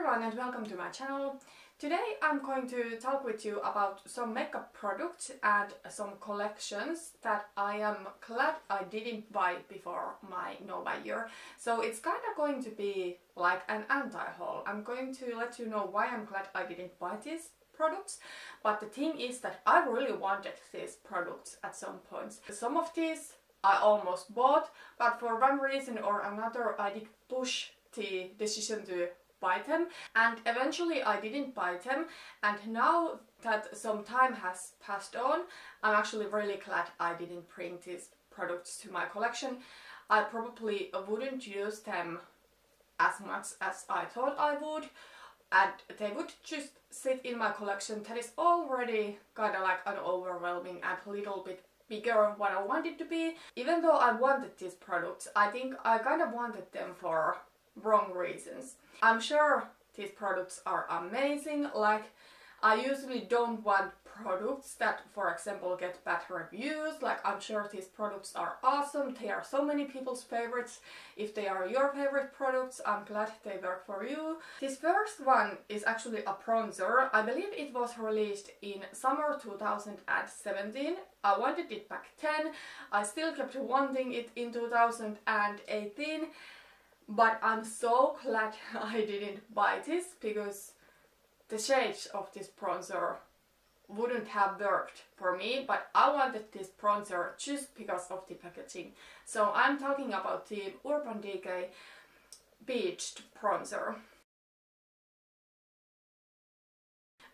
everyone and welcome to my channel. Today I'm going to talk with you about some makeup products and some collections that I am glad I didn't buy before my Nova year. So it's kind of going to be like an anti-haul. I'm going to let you know why I'm glad I didn't buy these products, but the thing is that I really wanted these products at some points. Some of these I almost bought, but for one reason or another I did push the decision to buy them, and eventually I didn't buy them, and now that some time has passed on, I'm actually really glad I didn't bring these products to my collection. I probably wouldn't use them as much as I thought I would, and they would just sit in my collection that is already kind of like an overwhelming and a little bit bigger what I wanted to be. Even though I wanted these products, I think I kind of wanted them for wrong reasons. I'm sure these products are amazing. Like, I usually don't want products that, for example, get bad reviews. Like, I'm sure these products are awesome. They are so many people's favorites. If they are your favorite products, I'm glad they work for you. This first one is actually a bronzer. I believe it was released in summer 2017. I wanted it back then. I still kept wanting it in 2018. But I'm so glad I didn't buy this, because the shades of this bronzer wouldn't have worked for me, but I wanted this bronzer just because of the packaging. So I'm talking about the Urban Decay Beached Bronzer.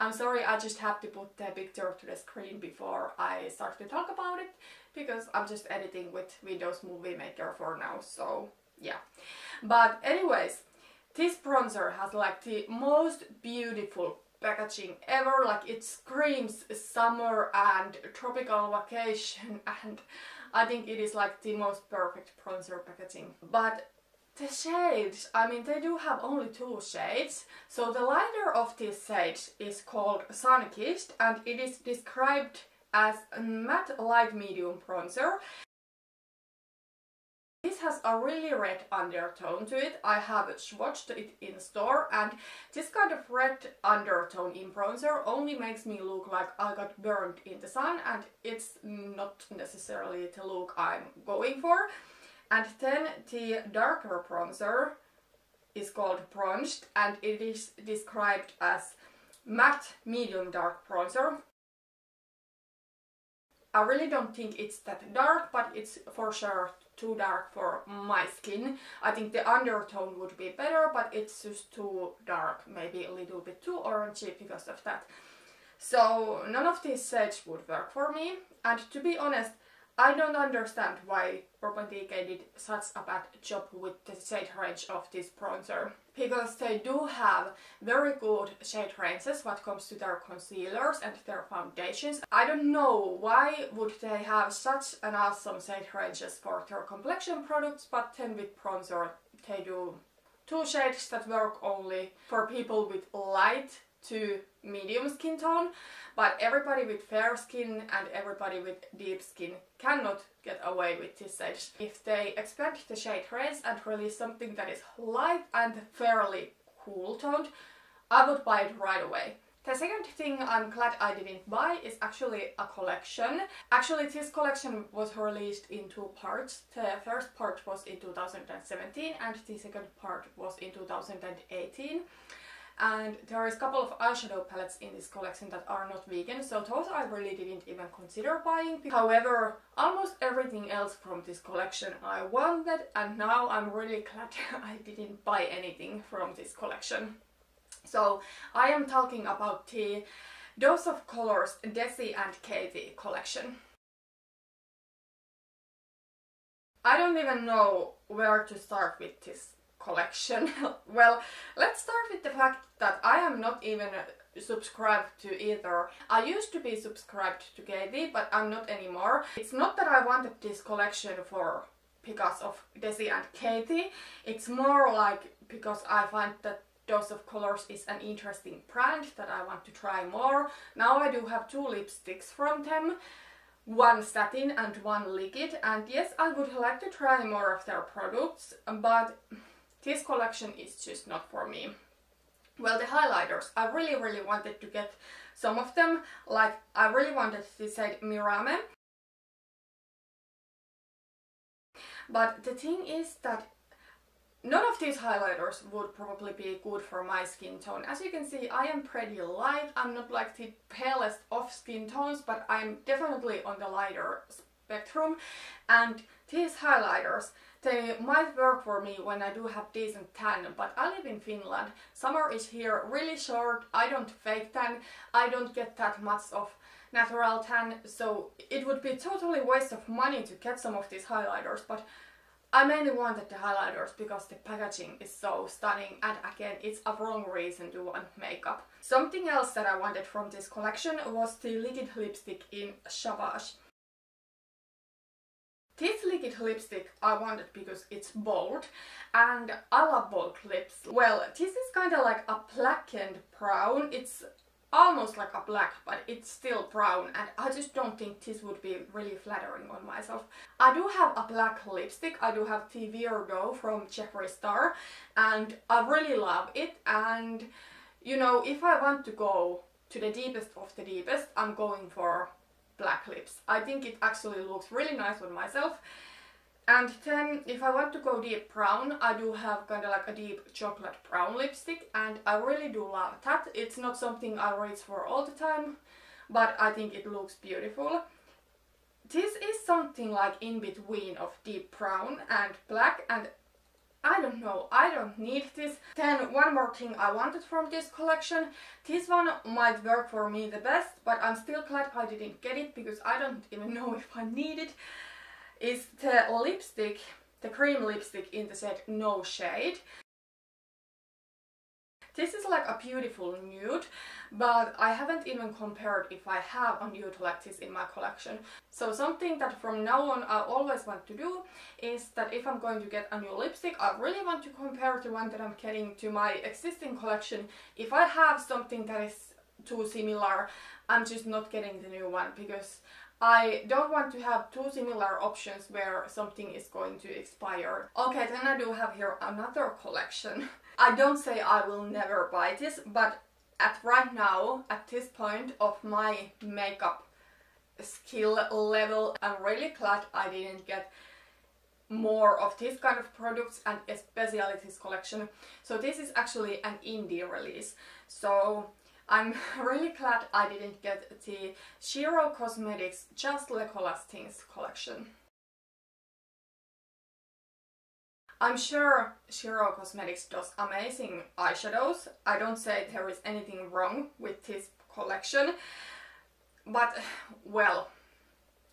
I'm sorry, I just have to put the picture to the screen before I start to talk about it, because I'm just editing with Windows Movie Maker for now, so yeah. But anyways, this bronzer has like the most beautiful packaging ever. Like, it screams summer and tropical vacation, and I think it is like the most perfect bronzer packaging. But the shades, I mean, they do have only two shades. So the lighter of these shades is called Sun-Kissed, and it is described as a matte light medium bronzer. This has a really red undertone to it. I have swatched it in store, and this kind of red undertone in bronzer only makes me look like I got burned in the sun, and it's not necessarily the look I'm going for. And then the darker bronzer is called Bronzed, and it is described as matte medium dark bronzer. I really don't think it's that dark, but it's for sure too dark for my skin. I think the undertone would be better, but it's just too dark, maybe a little bit too orangey because of that. So none of these shades would work for me, and to be honest, I don't understand why Urban Decay did such a bad job with the shade range of this bronzer, because they do have very good shade ranges when it comes to their concealers and their foundations. I don't know why would they have such an awesome shade ranges for their complexion products, but then with bronzer they do two shades that work only for people with light to medium skin tone, but everybody with fair skin and everybody with deep skin cannot get away with this shade. If they expand the shade range and release something that is light and fairly cool toned, I would buy it right away. The second thing I'm glad I didn't buy is actually a collection. Actually, this collection was released in two parts. The first part was in 2017 and the second part was in 2018. And there is a couple of eyeshadow palettes in this collection that are not vegan, so those I really didn't even consider buying. However, almost everything else from this collection I wanted, and now I'm really glad I didn't buy anything from this collection. So I am talking about the Dose of Colors Desi and Katie collection. I don't even know where to start with this collection. Well, let's start with the fact that I am not even subscribed to either. I used to be subscribed to Katie, but I'm not anymore. It's not that I wanted this collection for because of Desi and Katie. It's more like because I find that Dose of Colors is an interesting brand that I want to try more. Now I do have two lipsticks from them. One satin and one liquid, and yes, I would like to try more of their products, but this collection is just not for me. Well, the highlighters, I really wanted to get some of them. Like, I really wanted to say Mirame. But the thing is that none of these highlighters would probably be good for my skin tone. As you can see, I am pretty light. I'm not like the palest of skin tones, but I'm definitely on the lighter spectrum. And these highlighters, they might work for me when I do have decent tan, but I live in Finland. Summer is here really short. I don't fake tan. I don't get that much of natural tan, so it would be totally waste of money to get some of these highlighters, but I mainly wanted the highlighters because the packaging is so stunning, and again, it's a wrong reason to want makeup. Something else that I wanted from this collection was the liquid lipstick in Savage. This liquid lipstick I wanted because it's bold, and I love bold lips. Well, this is kind of like a blackened brown. It's almost like a black, but it's still brown, and I just don't think this would be really flattering on myself. I do have a black lipstick. I do have the Rodeo from Jeffree Star, and I really love it. And you know, if I want to go to the deepest of the deepest, I'm going for black lips. I think it actually looks really nice on myself. And then if I want to go deep brown, I do have kind of like a deep chocolate brown lipstick, and I really do love that. It's not something I reach for all the time, but I think it looks beautiful. This is something like in between of deep brown and black, and I don't know, I don't need this. Then one more thing I wanted from this collection. This one might work for me the best, but I'm still glad I didn't get it because I don't even know if I need it. Is the lipstick, the cream lipstick in the set No Shade. This is like a beautiful nude, but I haven't even compared if I have a nude like this in my collection. So something that from now on I always want to do is that if I'm going to get a new lipstick, I really want to compare the one that I'm getting to my existing collection. If I have something that is too similar, I'm just not getting the new one, because I don't want to have two similar options where something is going to expire. Okay, then I do have here another collection. I don't say I will never buy this, but at right now, at this point of my makeup skill level, I'm really glad I didn't get more of this kind of products, and especially this collection. So this is actually an indie release. So I'm really glad I didn't get the Shiro Cosmetics Just Legolas Things collection. I'm sure Shiro Cosmetics does amazing eyeshadows. I don't say there is anything wrong with this collection, but well,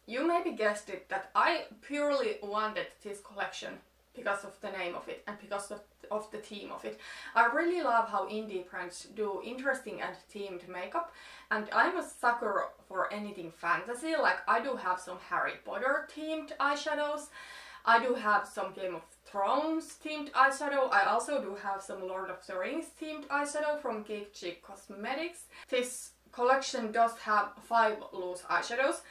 you maybe guessed it that I purely wanted this collection because of the name of it and because of the theme of it. I really love how indie brands do interesting and themed makeup, and I'm a sucker for anything fantasy. Like, I do have some Harry Potter themed eyeshadows, I do have some Game of Thrones themed eyeshadow, I also do have some Lord of the Rings themed eyeshadow from Geek Chic Cosmetics. This collection does have 5 loose eyeshadows.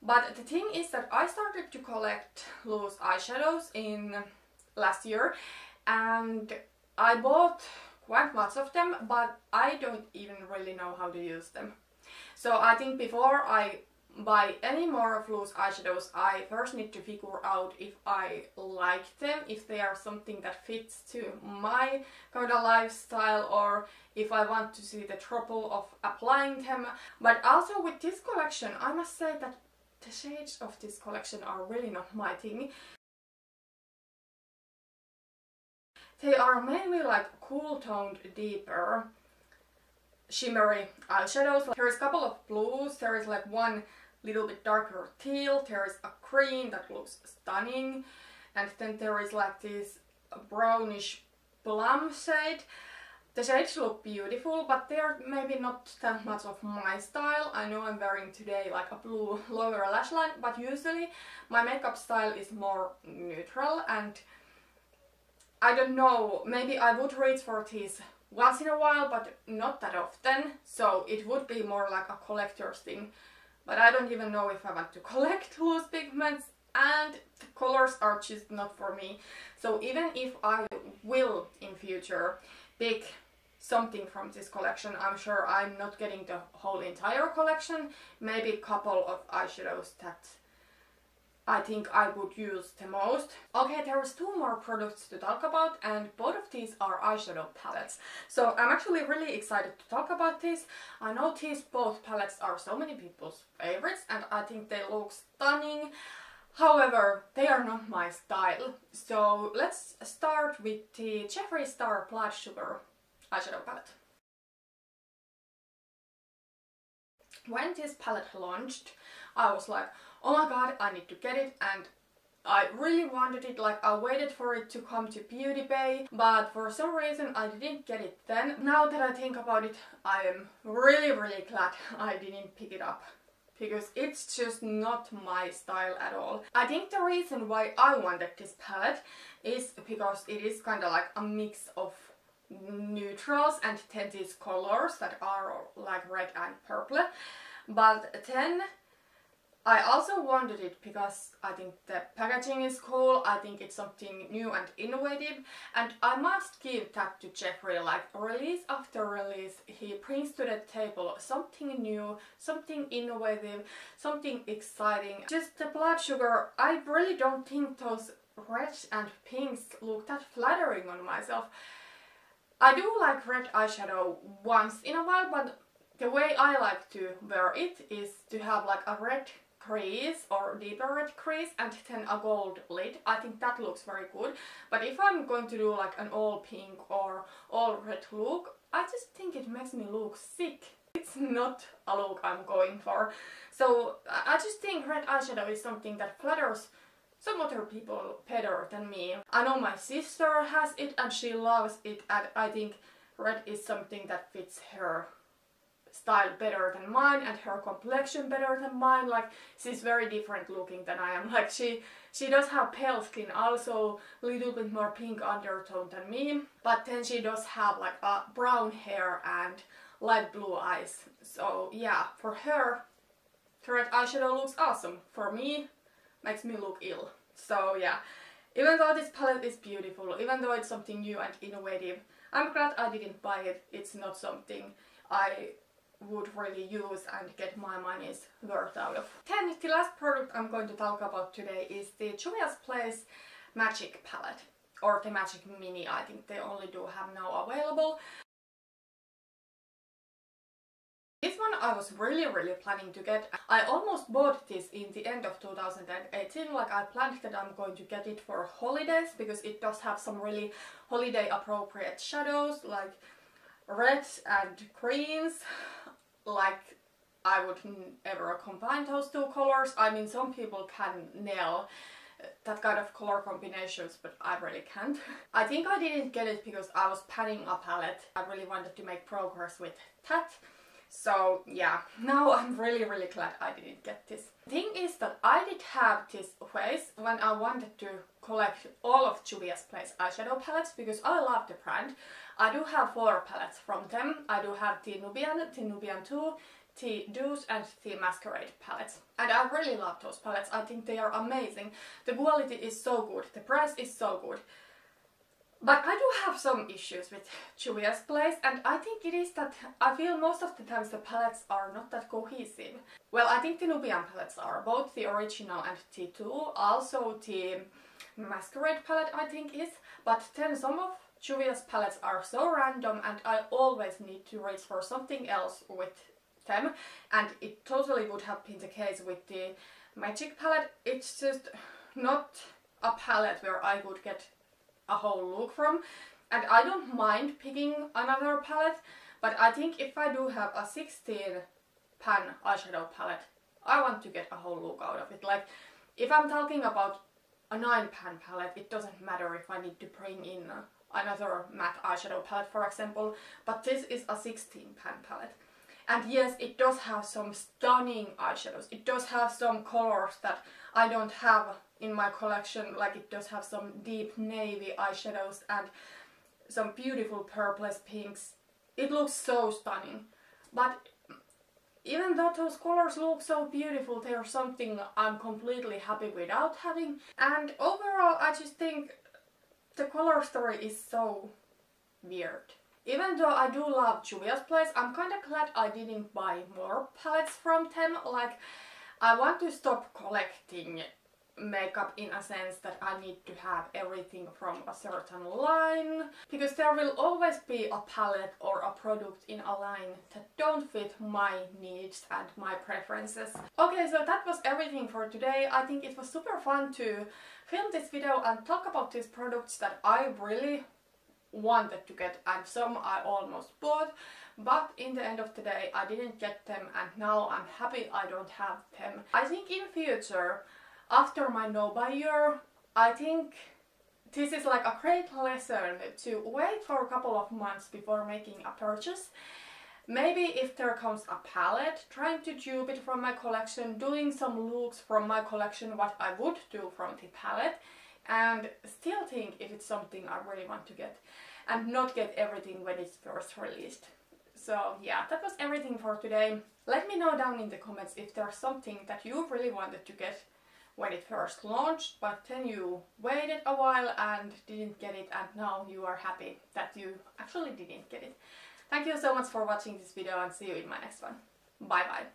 But the thing is that I started to collect loose eyeshadows in last year, and I bought quite much of them, but I don't even really know how to use them. So I think before I buy any more of loose eyeshadows, I first need to figure out if I like them, if they are something that fits to my kind of lifestyle, or if I want to see the trouble of applying them. But also with this collection, I must say that the shades of this collection are really not my thing. They are mainly like cool toned, deeper, shimmery eyeshadows. There is a couple of blues, there is like one little bit darker teal, there is a green that looks stunning, and then there is like this brownish plum shade. The shades look beautiful, but they are maybe not that much of my style. I know I'm wearing today like a blue lower lash line, but usually my makeup style is more neutral, and I don't know, maybe I would reach for these once in a while, but not that often, so it would be more like a collector's thing. But I don't even know if I want to collect loose pigments, and the colors are just not for me. So even if I will in future pick something from this collection. I'm sure I'm not getting the whole entire collection, maybe a couple of eyeshadows that I think I would use the most. Okay, there was 2 more products to talk about, and both of these are eyeshadow palettes. So I'm actually really excited to talk about this. I know these both palettes are so many people's favorites, and I think they look stunning. However, they are not my style. So let's start with the Jeffree Star Blood Sugar eyeshadow palette. When this palette launched, I was like, oh my god, I need to get it, and I really wanted it. Like, I waited for it to come to Beauty Bay, but for some reason I didn't get it then. Now that I think about it, I am really glad I didn't pick it up, because it's just not my style at all. I think the reason why I wanted this palette is because it is kind of like a mix of neutrals and then these colors that are like red and purple. But then I also wanted it because I think the packaging is cool, I think it's something new and innovative, and I must give that to Jeffree. Like, release after release, he brings to the table something new, something innovative, something exciting. Just the blood sugar, I really don't think those reds and pinks look that flattering on myself. I do like red eyeshadow once in a while, but the way I like to wear it is to have like a red crease or deeper red crease and then a gold lid. I think that looks very good. But if I'm going to do like an all pink or all red look, I just think it makes me look sick. It's not a look I'm going for. So I just think red eyeshadow is something that flatters some other people better than me. I know my sister has it and she loves it, and I think red is something that fits her style better than mine and her complexion better than mine. Like, she's very different looking than I am. Like, she does have pale skin, also a little bit more pink undertone than me, but then she does have like a brown hair and light blue eyes. So yeah, for her, the red eyeshadow looks awesome. For me, makes me look ill. So yeah, even though this palette is beautiful, even though it's something new and innovative, I'm glad I didn't buy it. It's not something I would really use and get my money's worth out of. Then the last product I'm going to talk about today is the Juvia's Place Magic Palette, or the Magic Mini. I think they only do have now available. This one I was really planning to get. I almost bought this in the end of 2018, like I planned that I'm going to get it for holidays, because it does have some really holiday appropriate shadows, like reds and greens. Like, I would never combine those 2 colors. I mean, some people can nail that kind of color combinations, but I really can't. I think I didn't get it because I was panning a palette. I really wanted to make progress with that. So yeah, now I'm really glad I didn't get this. The thing is that I did have this phase when I wanted to collect all of Juvia's Place eyeshadow palettes, because I love the brand. I do have 4 palettes from them. I do have the Nubian 2, the Douce and the Masquerade palettes. And I really love those palettes. I think they are amazing. The quality is so good, the price is so good. But I do have some issues with Juvia's Place, and I think it is that I feel most of the times the palettes are not that cohesive. Well, I think the Nubian palettes are, both the original and T2, also the Masquerade palette I think is, but then some of Juvia's palettes are so random and I always need to reach for something else with them, and it totally would have been the case with the Magic palette. It's just not a palette where I would get a whole look from, and I don't mind picking another palette, but I think if I do have a 16 pan eyeshadow palette, I want to get a whole look out of it. Like, if I'm talking about a 9 pan palette, it doesn't matter if I need to bring in another matte eyeshadow palette, for example, but this is a 16 pan palette. And yes, it does have some stunning eyeshadows. It does have some colors that I don't have in my collection, like it does have some deep navy eyeshadows and some beautiful purples, pinks. It looks so stunning. But even though those colors look so beautiful, they are something I'm completely happy without having. And overall, I just think the color story is so weird. Even though I do love Juvia's Place, I'm kind of glad I didn't buy more palettes from them. Like, I want to stop collecting makeup in a sense that I need to have everything from a certain line, because there will always be a palette or a product in a line that don't fit my needs and my preferences. Okay, so that was everything for today. I think it was super fun to film this video and talk about these products that I really wanted to get, and some I almost bought, but in the end of the day I didn't get them, and now I'm happy I don't have them. I think in future, after my no-buy year, I think this is like a great lesson to wait for a couple of months before making a purchase. Maybe if there comes a palette, trying to dupe it from my collection, doing some looks from my collection, what I would do from the palette, and still think if it's something I really want to get, and not get everything when it's first released. So yeah, that was everything for today. Let me know down in the comments if there's something that you really wanted to get when it first launched, but then you waited a while and didn't get it, and now you are happy that you actually didn't get it. Thank you so much for watching this video, and see you in my next one. Bye bye.